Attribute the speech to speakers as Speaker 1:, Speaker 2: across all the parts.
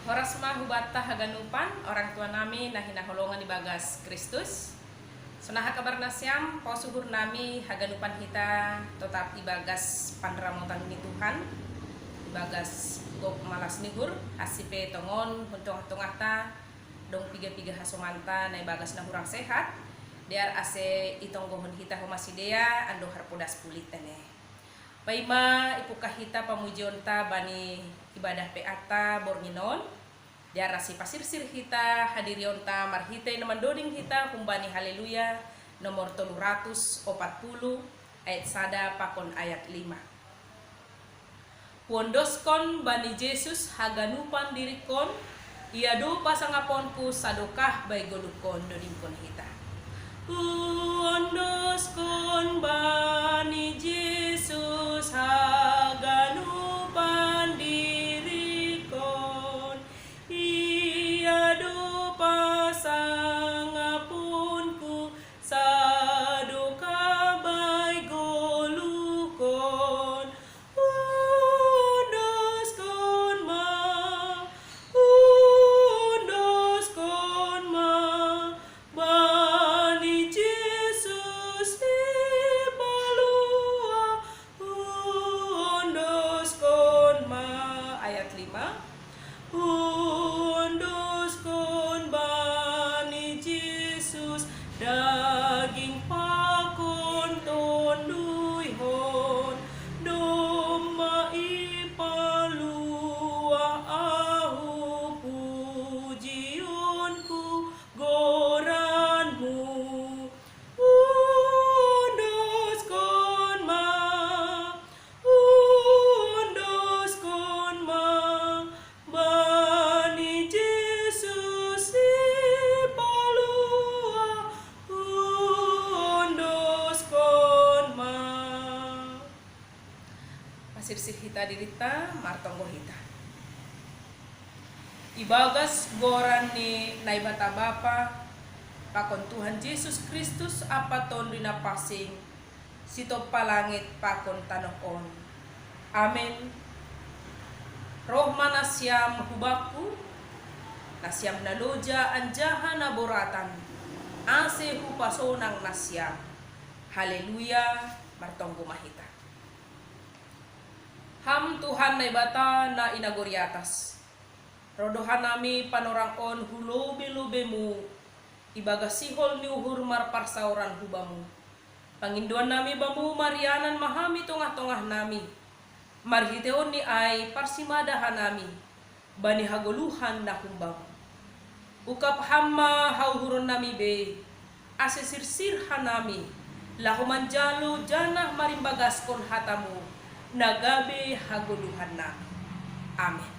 Speaker 1: Horas mah hubata haganupan orang tua nami nahinaholongan di bagas Kristus. Sunaha kabar nasyam pausuhur nami haganupan kita tetap ibagas panramotan ni Tuhan. Ibagas gop malas nihur asipe tongon huntong-huntong ata dong piga-piga hasomanta na ibagas na hurang sehat. Diar ase itonggohon kita humasidea ando harpodas pulit tane. Paima ipukah kita pamujionta bani ibadah peata borminon diar rasi pasirsir kita hadirionta marhite naman doding kita kumbani haleluya nomor 340 ayat sada pakon ayat 5. Pondoskon bani Jesus haganupan dirikon iado pasangaponku sadokah baigolukon dodingkon hita. Pondoskon bani Jesus haganupan dirikon iado pasangaponku sadokah baigolukon. Daging pakon tonduihon doma ipalua ahu pujionku goranmu. Undoskon ma bani Jesus ipalua pasirsir hita dirita martonggo hita ibagas goran ni naibata bapa pakon Tuhan Yesus Kristus apa ton rina pasing sito palangit pakon tanokon. Amen. Roh manasyam hubaku nasyam naloja anjahan naboratan ase hupasonang nasyam. Haleluya martonggo mahita. Ham Tuhan na ibata na inagori atas. Rodohan nami panorangon hulobe-lobemu. Ibagasihol ni uhur marparsauran hubamu. Panginduan nami bamu marianan mahami tongah-tongah nami. Marhiteon ni ay parsimadahan nami. Bani hagoluhan na humbamu. Ukap hamma hauhuron nami be. Asesirsir hanami. Lahumanjalo janah marimbagaskon hatamu. Nagabe haguluhan na. Amen.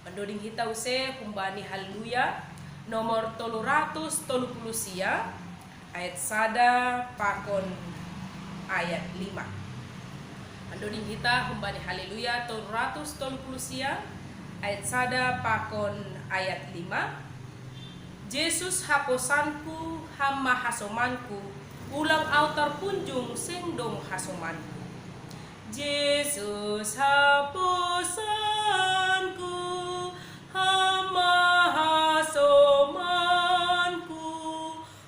Speaker 1: Mendoding kita use kumbani haleluya nomor 330 sia ayat sada pakon ayat 5. Mendoding kita kumbani haleluya 330 sia ayat sada pakon ayat 5. Jesus haposanku hamma hasomanku ulang autar punjung sendong hasomanku. Jesus haposanku hama hasomanku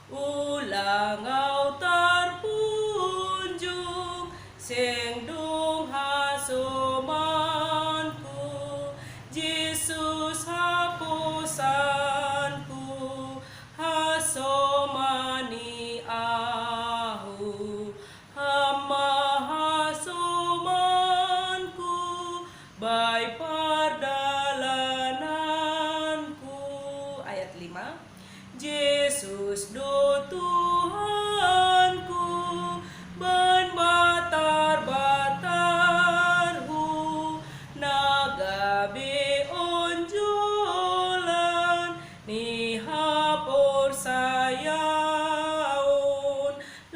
Speaker 1: ulang autar punjung sendong hasomanku. Jesus haposanku hasomani ahu hama by perdalananku. Ayat 5. Yesus do Tuhanku ban batar-batarhu nagabe onjolan ni hapor sayaon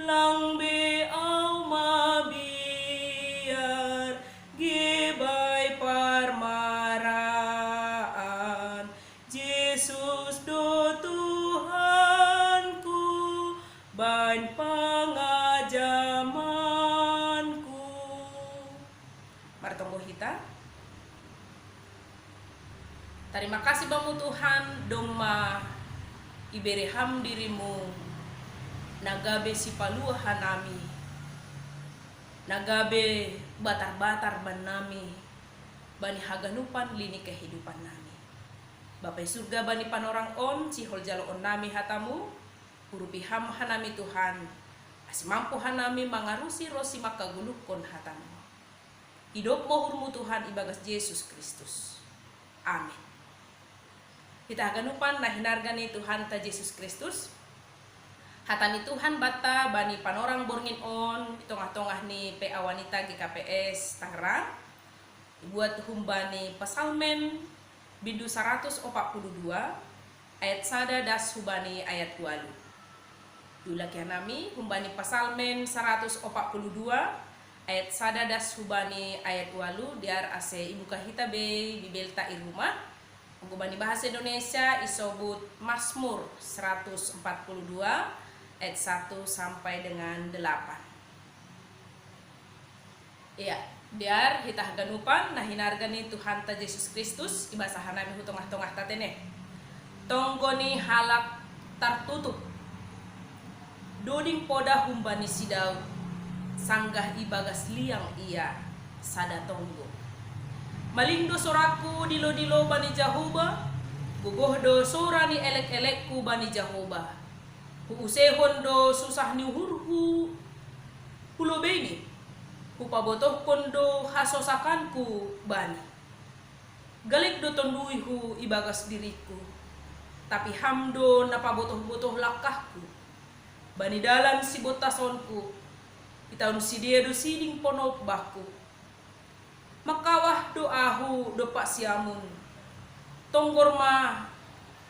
Speaker 1: lang be au mabiar gibay parmaraan. Jesus do Tuhanku Terima kasih bamu Tuhan doma ibereham dirimu nagabe si palua hanami, nagabe batar-batar banami, bani haganupan lini kehidupan nami. Bapak surga bani panorang on sihol jalo on nami hatamu, urupi ham hanami Tuhan, asi mampu hanami mangarusi rosi makagulukon hatamu. Hidup mohurmu Tuhan ibagas Yesus Kristus. Amin. Kita haganupan nah hinargani Tuhan ta Yesus Kristus. Hatami Tuhan bata bani panorang borngin on tongah-tongah ni PA wanita GKPS Tangerang. Buat humbani pasalmen bindu 142 ayat sada das hubani ayat 2. Dulaki nami humbani pasalmen 142 ayat sada das hubani ayat 2 diar ase ibu kahita be bibelta irumah. Bani bahasa Indonesia isobut Mazmur 142 ayat 1 sampai dengan 8. Iya, biar kita haganupan nah hinargani Tuhan ta Yesus Kristus ibasahan nami hutongah-tongah tatene. Tonggoni halak tertutup. Doding poda humbani si Daud. Sanggah ibagas liang ia sada tonggo. Malindo soraku dilo-dilo bani Jahoba, gugoh do sorani elek-elekku bani Jahoba. Huusehon do susah ni hurhu hulo beni. Hupabotoh kondo hasosakanku bani. Galik do tonduihu ibagas diriku. Tapi hamdo napabotoh-botoh lakahku. Bani dalan si botasonku. Itaun si dia do siding ponok baku. Makawah doahu do pak siamun. Tonggor ma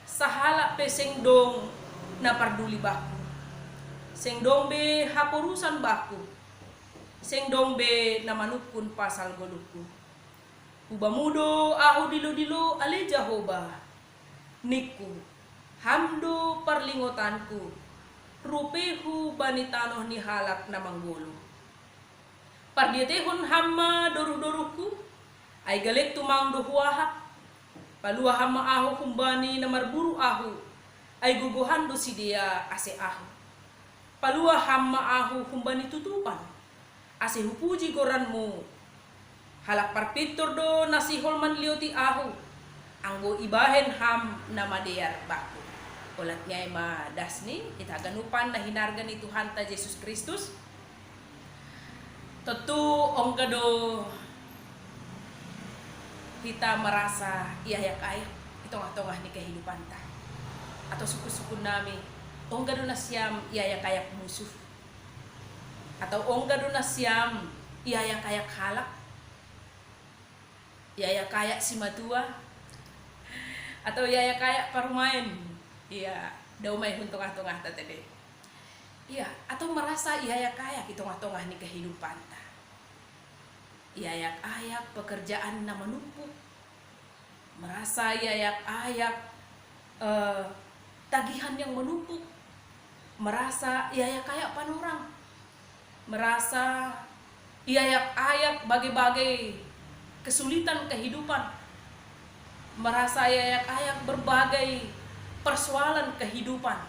Speaker 1: sahala pe seng dong na parduli baku. Seng dong be haporusan baku. Seng dong be na manukun pasal goluku. Ubamudo ahu dilo-dilo ale Jahoba. Niku hamdo parlingotanku. Rupehu bani tanoh ni halak na manggolo. Pardietehon hamma doruh-doruhku ay galek tumang dohuahak palua hamma ahu kumbani na marburu ahu ay guguhan do si dia ase ahu palua hamma ahu kumbani tutupan ase hupuji goranmu halak parpitor do nasihol man lioti ahu anggo ibahen ham nama dear baku olat nyai ma dasni kita ganupan na hinargani Tuhan ta Yesus Kristus. Tentu onggado kita merasa iyayak ayak itong-tongah ni kehidupan ta atau suku-suku nami onggado na siyam iyayak ayak musuh atau onggado na siyam iyayak ayak halak iyayak ayak si matua atau iyayak ayak parumain iya daumay huntong-tongah ta tebe iya atau merasa iyayak ayak itong-tongah ni kehidupan ta. Iyayak-ayak pekerjaan na menumpuk, merasa iyayak-ayak tagihan yang menumpuk, merasa iyayak-ayak panorang, merasa iyayak-ayak bagai-bagai kesulitan kehidupan, merasa iyayak-ayak berbagai persoalan kehidupan.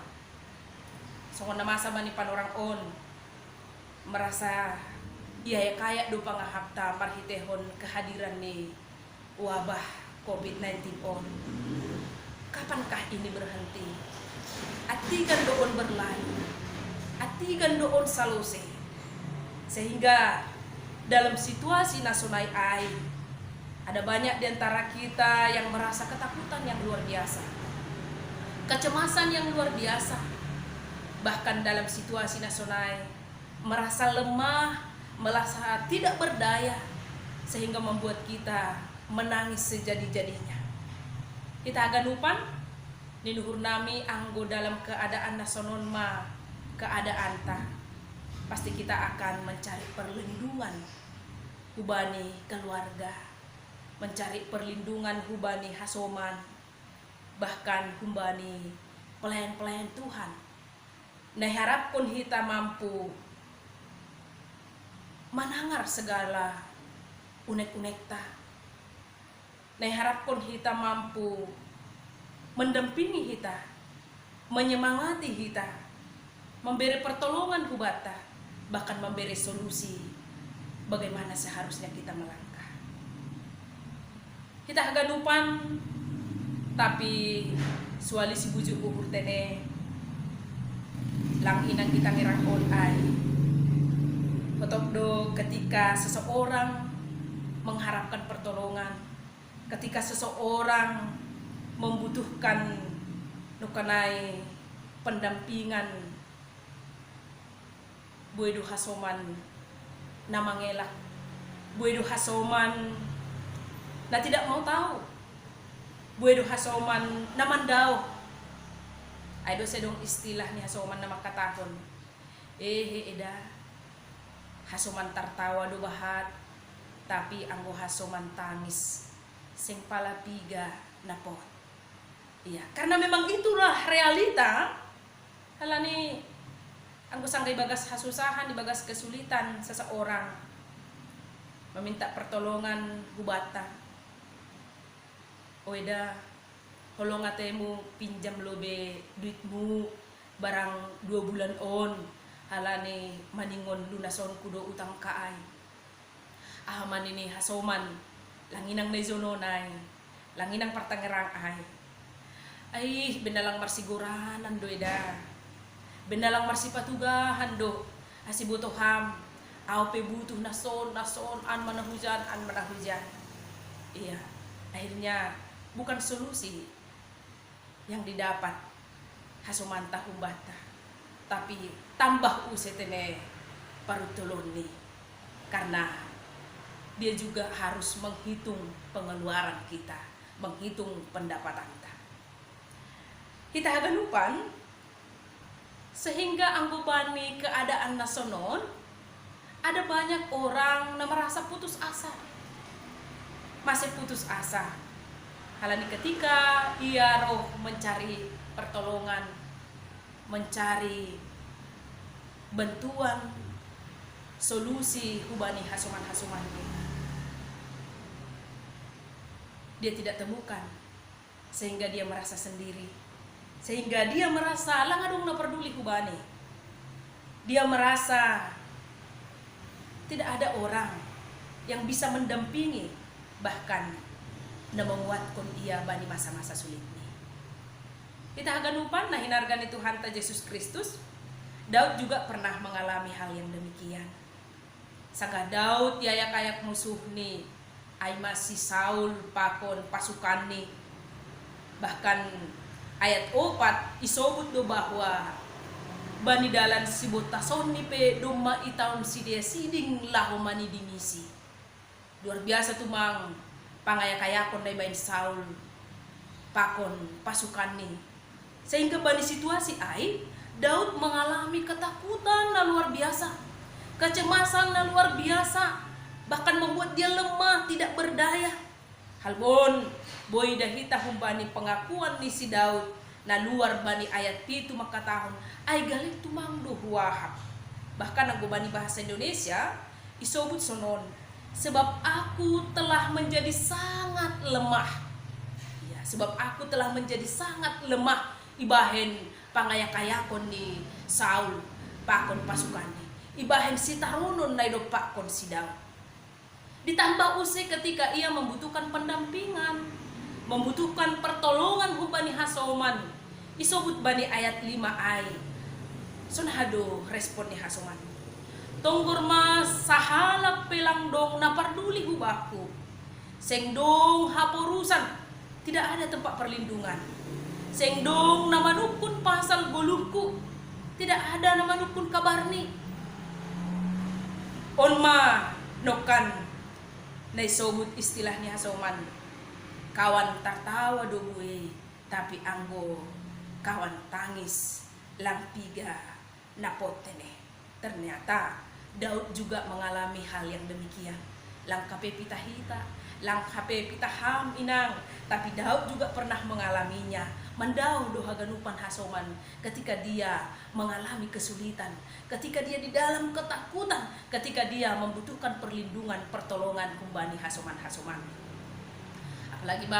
Speaker 1: Songona masa bani panorang on, merasa iyayak kayak do pangahapta marhitehon kehadiran ni wabah COVID-19 on. Kapankah ini berhenti? Atigan doon berlalu, atigan doon salose. Sehingga dalam situasi nasunai ai ada banyak di antara kita yang merasa ketakutan yang luar biasa, kecemasan yang luar biasa. Bahkan dalam situasi nasunai merasa lemah, merasa tidak berdaya, sehingga membuat kita menangis sejadi-jadinya. Kita aganupan niluhur nami anggo dalam keadaan nasonon ma keadaan ta pasti kita akan mencari perlindungan hubani keluarga, mencari perlindungan hubani hasoman, bahkan hubani pelayan-pelayan Tuhan. Nah harap pun kita mampu manangar segala unek-unek ta Nah harapkan kita mampu mendampingi kita, menyemangati kita, memberi pertolongan hubata, bahkan memberi solusi bagaimana seharusnya kita melangkah. Kita haganupan tapi suali si bujuk uhur tene lang inang kita ngirakon ay Otok do ketika seseorang mengharapkan pertolongan, ketika seseorang membutuhkan nukanai pendampingan, buedu hasoman na mangelak, buedu hasoman na tidak mau tahu, buedu hasoman na mandao. Ay do sedong istilah ni hasoman na makatahon. Eda hasoman tertawa do bahat, tapi anggo hasoman tangis sing palapiga napot. Iya, karena memang itulah realita. Halani anggo sanggay bagas hasusahan, dibagas kesulitan seseorang meminta pertolongan hubata. Oeda holong atemu pinjam lobe duitmu barang 2 bulan on. Halane maningon lunason kudo utang kaay. Ahaman ini hasoman langinang nezononay, langinang partangerang ay benalang marsigurahan do eda, benalang marsipatugahan do asibutoham aw pe butuh nason an manahujan. Iya, akhirnya bukan solusi yang didapat hasomanta humbata, tapi tambah usetene parutuloni, karena dia juga harus menghitung pengeluaran kita, menghitung pendapatan kita. Kita haganupan sehingga anggobani keadaan nasonon, ada banyak orang yang merasa putus asa, masih putus asa. Halani ketika ia roh mencari pertolongan, mencari bantuan, solusi hubani hasuman-hasuman dia tidak temukan, sehingga dia merasa sendiri, sehingga dia merasa langadong na peduli hubani. Dia merasa tidak ada orang yang bisa mendampingi, bahkan na menguatkan ia bani masa-masa sulit ini. Kita haganupan nah hinargani Tuhan ta Yesus Kristus. Daud juga pernah mengalami hal yang demikian. Sangka Daud yayak-ayak musuh ni ay masih Saul pakon pasukan ni. Bahkan ayat 4 isobut do bahwa bani dalan sibut tason ni pe doma itaon si dia siding lahu mani dimisi. Luar biasa tuh mang pangayak-ayakon day bain Saul pakon pasukan ni. Sehingga bani situasi ay Daud mengalami ketakutan na luar biasa, kecemasan na luar biasa, bahkan membuat dia lemah, tidak berdaya. Halbon boy dahita humbani pengakuan ni si Daud na luar bani ayat itu maka tahun ay galik tumang wahab. Bahkan aku bani bahasa Indonesia isobut sonon, sebab aku telah menjadi sangat lemah. Ya, sebab aku telah menjadi sangat lemah ibahen pangayak-ayakon ni Saul pakon pasukan ni, ibahen si tarunon na ido pakon si Daud. Ditambah usai ketika ia membutuhkan pendampingan, membutuhkan pertolongan hubani hasoman, isobut bani ayat 5 ay sunhado respon ni hasoman, tonggor mas sahalak pelang dong na parduli hubaku, seng dong haporusan, tidak ada tempat perlindungan. Seng dong nama nukun pasal goluhku, tidak ada nama nukun kabarni. Onma nokan na isobut istilahnya hasoman, kawan tertawa do gue, tapi anggo kawan tangis lampiga napotene. Ternyata Daud juga mengalami hal yang demikian. Lang kape pitahita, lang kape pitaham inang, tapi Daud juga pernah mengalaminya. Mandau doha ganupan hasoman ketika dia mengalami kesulitan, ketika dia di dalam ketakutan, ketika dia membutuhkan perlindungan, pertolongan kumbani hasoman-hasoman. apalagi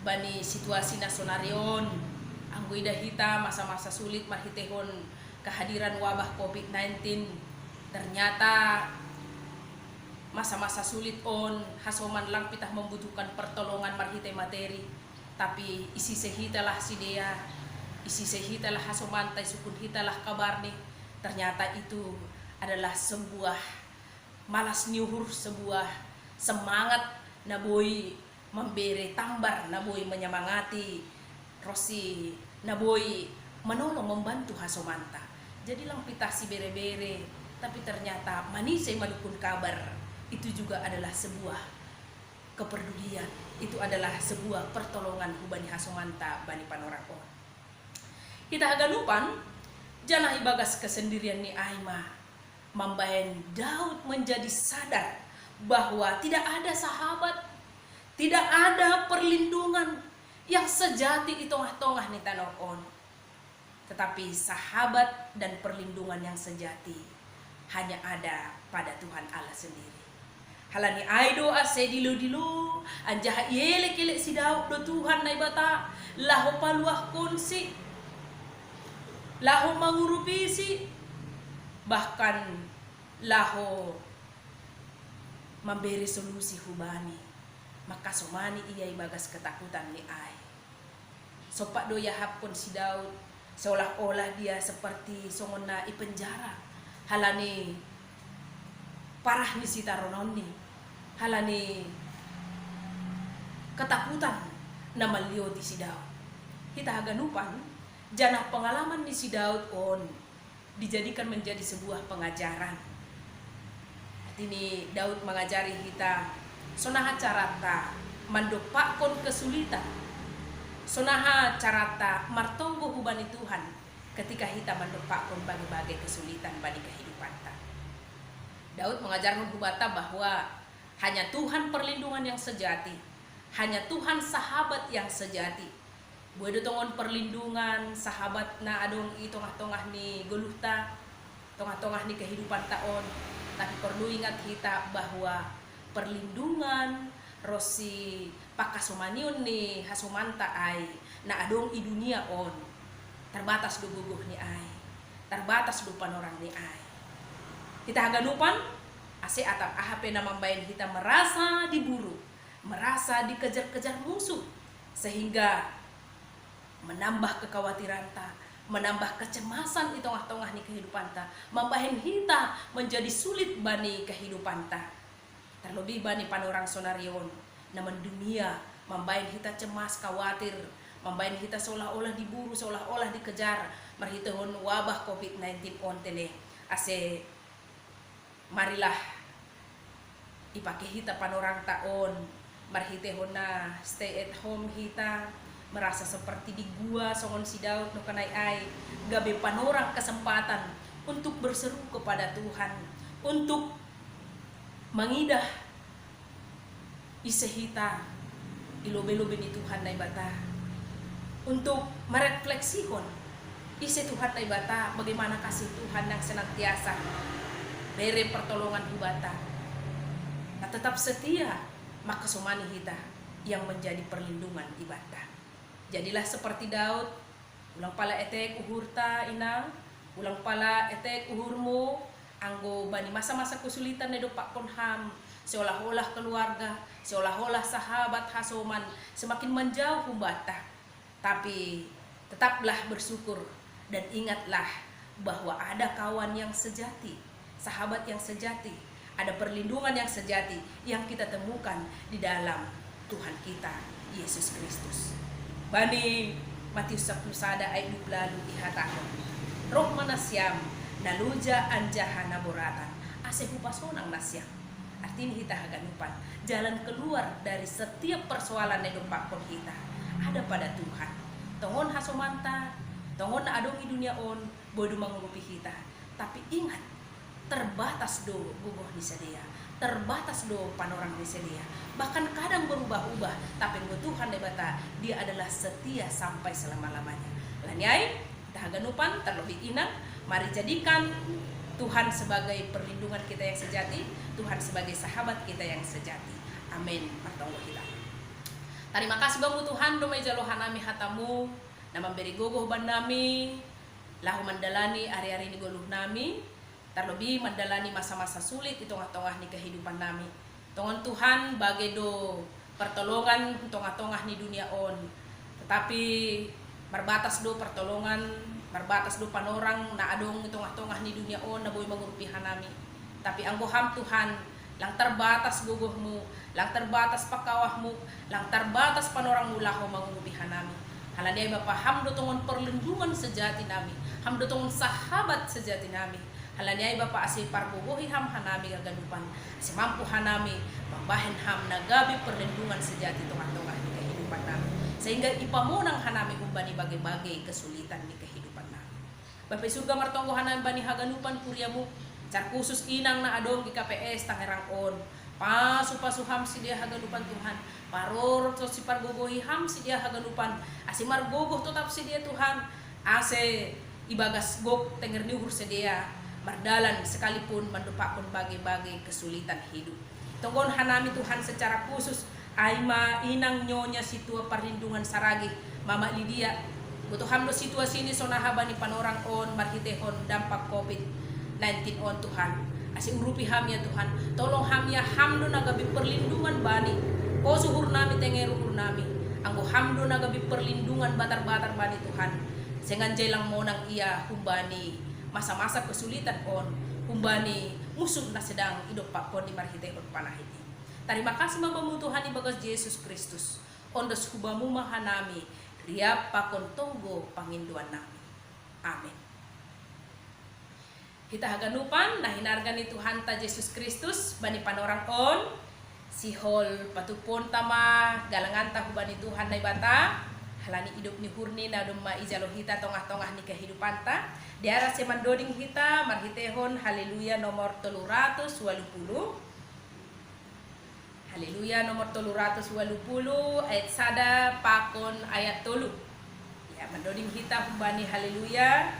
Speaker 1: bani situasi nasionarion anggo ida hita masa-masa sulit marhitehon kehadiran wabah COVID-19. Ternyata masa-masa sulit hasoman lang pitah membutuhkan pertolongan marhite materi, tapi isi sehitalah sidea, isi sehitalah hasomantai sukun hitalah kabarni. Ternyata itu adalah sebuah malas nyuhur, sebuah semangat naboi memberi tambar, naboi menyemangati rosi, naboi menolong membantu hasomanta. Jadi lang pitah si bere-bere, tapi ternyata manisai madukun kabar. Itu juga adalah sebuah kepedulian, itu adalah sebuah pertolongan hubani hasomanta bani panorako. Kita haganupan janah ibagas kesendirian ni Aima membayan Daud menjadi sadar bahwa tidak ada sahabat, tidak ada perlindungan yang sejati di tengah-tengah ni tanokon. Tetapi sahabat dan perlindungan yang sejati hanya ada pada Tuhan Allah sendiri. Halani aido ase dilu anjah yele-kele si Daud do Tuhan na ibata laho paluah konsi, laho mangurupisi, bahkan laho memberi solusi hubani. Maka somani iya ibagas ketakutan ni ai. Sopak do yahapon si Daud seolah-olah dia seperti songona i penjara. Halani parah ni si tarononi, halani ketakutan na malioti si Daud. Kita haganupan janah pengalaman ni si Daud dijadikan menjadi sebuah pengajaran. Ini Daud mengajari kita sonaha carata mandopakon kesulitan, sonaha carata martonggo hubani Tuhan ketika kita mandopakon bagai-bagai kesulitan bagi kehidupan ta. Daud mengajarkan hubata bahwa hanya Tuhan perlindungan yang sejati, hanya Tuhan sahabat yang sejati. Buat tongon perlindungan sahabat na adong i tongah-tongah ni guluhta, tongah-tongah ni kehidupan taon. Tapi perlu ingat kita bahwa perlindungan rosi pakasomanion ni hasomanta ai na adong i dunia terbatas do guguh ni ai, terbatas do panorang ni ai. Kita haganupan ase atap ahape na mambayan kita merasa diburu, merasa dikejar-kejar musuh, sehingga menambah kekhawatiran ta, menambah kecemasan di tengah-tengah ni kehidupan ta, membahen kita menjadi sulit bani kehidupan ta. Terlebih bani panorang sonarion namun dunia membahen kita cemas, khawatir, membahen kita seolah-olah diburu, seolah-olah dikejar marhitehon wabah COVID-19 tene. Ase marilah ipake kita panorang taon marhitehon na stay at home kita, merasa seperti di gua songon si Daud no kanay ai, gabe panorang kesempatan untuk berseru kepada Tuhan, untuk mangidah isehita ilobe-lobe ni Tuhan na ibata, untuk merefleksihon ise Tuhan na ibata, bagaimana kasih Tuhan yang senantiasa bere pertolongan hubata na tetap setia, maka somani kita yang menjadi perlindungan ibata. Jadilah seperti Daud, ulang pala etek uhurta inang, ulang pala etek uhurmu, anggo bani masa-masa kesulitan na pakon ham, seolah-olah keluarga, seolah-olah sahabat hasoman semakin menjauh hubata. Tapi tetaplah bersyukur dan ingatlah bahwa ada kawan yang sejati, sahabat yang sejati, ada perlindungan yang sejati yang kita temukan di dalam Tuhan kita, Yesus Kristus. Bani Matius 10 ayat 20 ihatakan roh manasyam naluja anjaha naboratan ase hupasonang nasyam. Artinya kita haganupan jalan keluar dari setiap persoalan yang pakon kita ada pada Tuhan. Tongon hasomanta, tongon adong i dunia bodo mengurupi kita. Tapi ingat, terbatas do gugoh di sedia, terbatas do panorang di sedia. Bahkan kadang berubah-ubah, tapi Tuhan debata dia adalah setia sampai selama-lamanya. Lanyai, tahaganupan terlebih inang, mari jadikan Tuhan sebagai perlindungan kita yang sejati, Tuhan sebagai sahabat kita yang sejati. Amin. Martonggo kita. Terima kasih bamu Tuhan do may jalohan nami hatamu na memberi gogoh ban nami lahu mandalani ari-ari ni goluh nami terlebih mandalani masa-masa sulit di tengah-tengah ni kehidupan nami. Tongon Tuhan bagi do pertolongan tengah-tengah ni dunia on. Tetapi marbatas do pertolongan, marbatas do panorang na adong di tengah-tengah ni dunia on na boy mangurupihan nami. Tapi ang buham Tuhan lang terbatas guguhmu, lang terbatas pakawahmu, lang terbatas panorangmu lahu mangurupihan nami. Halaniay Bapa, hamdo tongon perlindungan sejati nami, hamdo tongon sahabat sejati nami. Halaniay Bapa asi parbubuhi ham hanami gaganupan, asi mampu hanami mambahen ham nagabi perlindungan sejati tongah-tongah di kehidupan nami. Sehingga ipamunang hanami umbani bagai-bagai kesulitan di kehidupan nami. Bapak surga martonggo hanami bani haganupan kuryamu, car khusus inang na adong di KPS Tangerang on. Pasu ham si dia haganupan Tuhan. Paror to si pargogohi ham si dia haganupan. Asi margogoh tetap si dia Tuhan. Ase ibagas gok tenger niuhur si dia. Mardalan sekalipun mendupakun bagai-bagai kesulitan hidup. Tonggon hanami Tuhan secara khusus. Aima inang nyonya situa perlindungan saragi. Mama Lydia. Butuh hamdo situasi ini sonahabani panorang on marhitehon dampak COVID-19 on Tuhan. Asi urupi ham ya Tuhan. Tolong ham ya hamdo nagabi perlindungan bani. O suhur nami tengeruhur nami. Anggo hamdo nagabi perlindungan batar-batar bani Tuhan. Sengan jelang monang ia humbani masa-masa kesulitan on. Humbani musuh na sedang hidup pak pon di marhitehon panah ini. Terima kasih mabamu Tuhan ibagas Yesus Kristus. Ondos hubamu mahanami. Riap pakon tonggo panginduan nami. Amin. Kita haganupan nah hinargan ni Tuhan ta Yesus Kristus bani panorang on sihol patupon tama galangan ta bani Tuhan na ibata halani hidup ni hurni na dumma ijalo hita tongah-tongah ni kehidupan ta diara semandoding hita marhitehon haleluya nomor 380 haleluya nomor 380 ayat sada pakon ayat 3 ya mandoding hita bani haleluya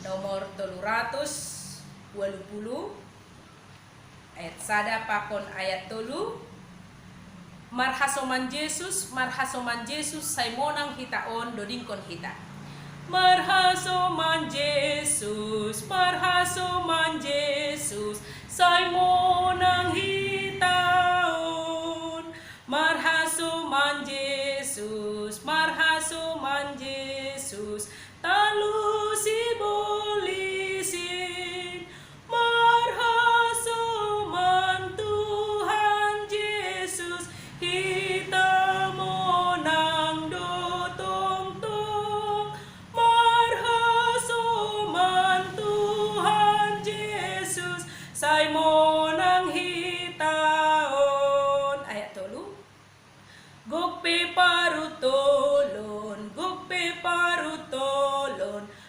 Speaker 1: nomor 320 ayat sada pakon ayat 3 marhasoman Jesus saimonang hitaon dodingkon hita marhasoman Jesus saimonang hitaon marhasoman Jesus talusi bolisin marhasoman Tuhan Yesus kita monang dotong-tong marhasoman Tuhan Yesus say monang hitaon ayat 3 gokpe parutolon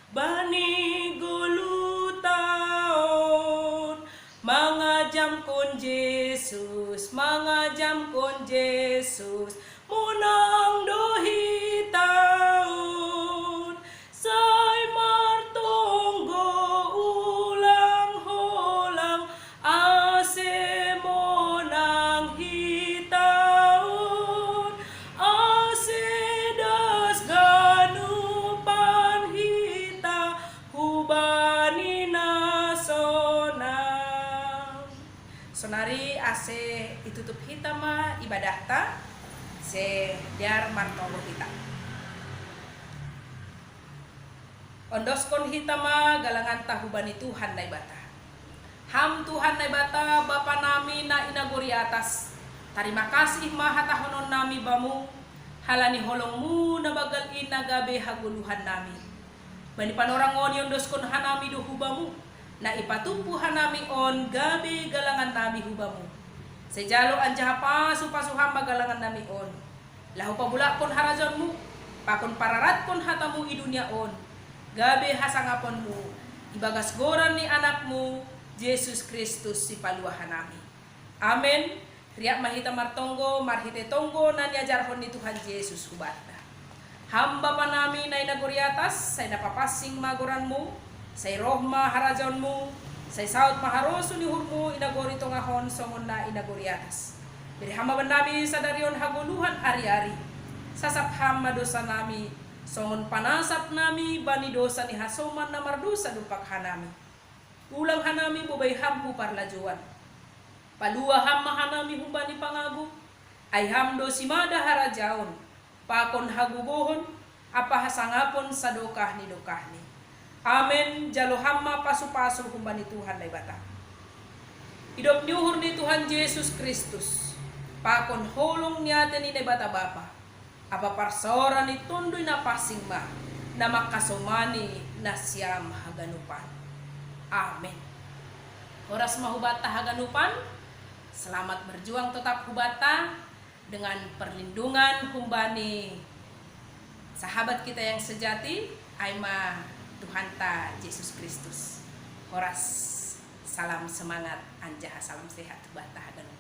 Speaker 1: bani gulutaon mangajam kon Jesus munang dohitaon say martonggo ulang holang ase monang hitaon ase das ganupan hita hubani nasonang sonari ase itutup hita ma ibadah ta se diar martonggo hita ondoskon hita ma galangan tahubani Tuhan na ibata ham Tuhan na ibata Bapa nami na inaguri atas terima kasih mahatahonon nami bamu halani holongmu na bagal inagabe haguluhan nami bani panorang on ondoskon hanami do hubamu na ipatumpu hanami on gabe galangan nami hubamu sejalo anjaha pasu-pasuham magalangan nami on lahu pabula kon harajonmu pakon pararat kon hatamu i dunia on gabe hasangaponmu ibagas goran ni anakmu Yesus Kristus si paluahan nami amen riak mahita martonggo marhite tonggo nan yajarhon ni Tuhan Yesus hubata hamba panami na inaguri atas say napapasing magoranmu say rohma harajonmu say saut maharosu ni hurmu inagori tongahon songon na inaguri atas Beri hamba nami sadarion haguluhan ari-ari. Sasap hamba dosa nami, songon panasap nami bani dosa ni hasoman na mardosa dupak hanami. Ulang hanami bubay hambu parlajuan. Palua hamma hanami humbani pangagu, ay hamdo simada harajaon. Pakon hagugohon, apa hasangapon sa dokah ni. Amen. Jalo hamma pasu-pasu humbani Tuhan lay bata. Idop niuhur ni Tuhan Yesus Kristus. Pakon holong niya ni bata bapa. Apa parsora ni tundoy na pasing ma na makasumani na siyam haganupan. Amen. Oras mahubata haganupan, selamat berjuang tetap hubata dengan perlindungan humbani sahabat kita yang sejati, Aima Tuhan ta Yesus Kristus. Oras salam semangat anjah, salam sehat hubata haganupan.